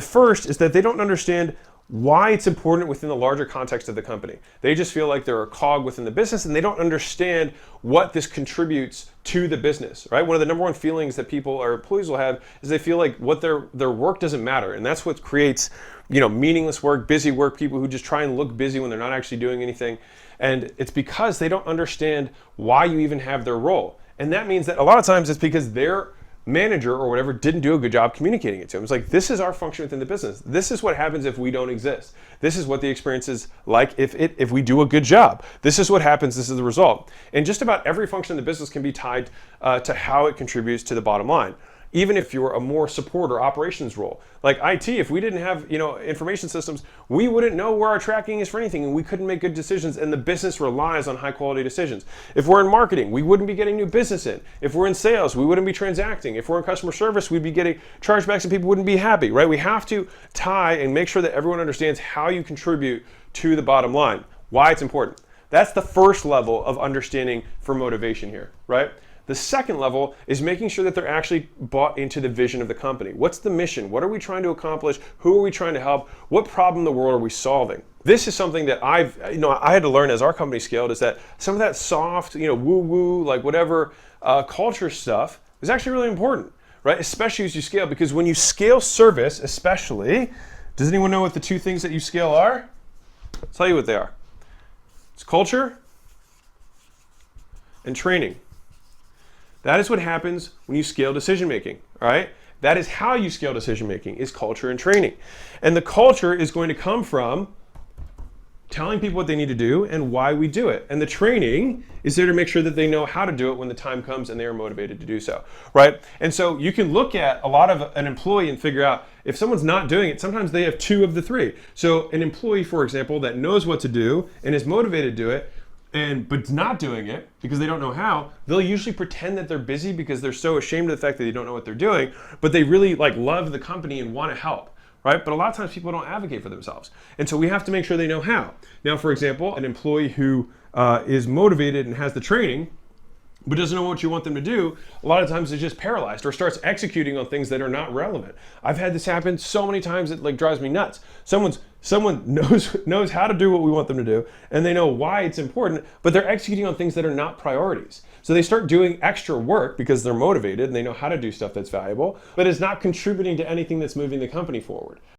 The first is that they don't understand why it's important within the larger context of the company. They just feel like they're a cog within the business and they don't understand what this contributes to the business, right? One of the number one feelings that people or employees will have is they feel like what their work doesn't matter. And that's what creates, meaningless work, busy work, people who just try and look busy when they're not actually doing anything. And it's because they don't understand why you even have their role. And that means that a lot of times it's because their manager or whatever didn't do a good job communicating it to him. It's like, this is our function within the business. This is what happens if we don't exist. This is what the experience is like if we do a good job. This is what happens. This is the result. And just about every function in the business can be tied to how it contributes to the bottom line. Even if you're a more support or operations role. Like IT, if we didn't have information systems, we wouldn't know where our tracking is for anything and we couldn't make good decisions, and the business relies on high quality decisions. If we're in marketing, we wouldn't be getting new business in. If we're in sales, we wouldn't be transacting. If we're in customer service, we'd be getting chargebacks and people wouldn't be happy, right? We have to tie and make sure that everyone understands how you contribute to the bottom line, why it's important. That's the first level of understanding for motivation here, right? The second level is making sure that they're actually bought into the vision of the company. What's the mission? What are we trying to accomplish? Who are we trying to help? What problem in the world are we solving? This is something that I had to learn as our company scaled, is that some of that soft, woo-woo, like whatever culture stuff is actually really important, right? Especially as you scale, because when you scale service, especially, does anyone know what the two things that you scale are? I'll tell you what they are. It's culture and training. That is what happens when you scale decision making, all right? That is how you scale decision making, is culture and training. And the culture is going to come from telling people what they need to do and why we do it. And the training is there to make sure that they know how to do it when the time comes and they are motivated to do so, right? And so you can look at a lot of an employee and figure out if someone's not doing it, sometimes they have two of the three. So an employee, for example, that knows what to do and is motivated to do it, but not doing it because they don't know how, they'll usually pretend that they're busy because they're so ashamed of the fact that they don't know what they're doing, but they really love the company and want to help, right? But a lot of times people don't advocate for themselves. And so we have to make sure they know how. Now, for example, an employee who is motivated and has the training, but doesn't know what you want them to do, a lot of times is just paralyzed or starts executing on things that are not relevant. I've had this happen so many times it drives me nuts. Someone knows how to do what we want them to do, and they know why it's important, but they're executing on things that are not priorities. So they start doing extra work because they're motivated and they know how to do stuff that's valuable, but it's not contributing to anything that's moving the company forward.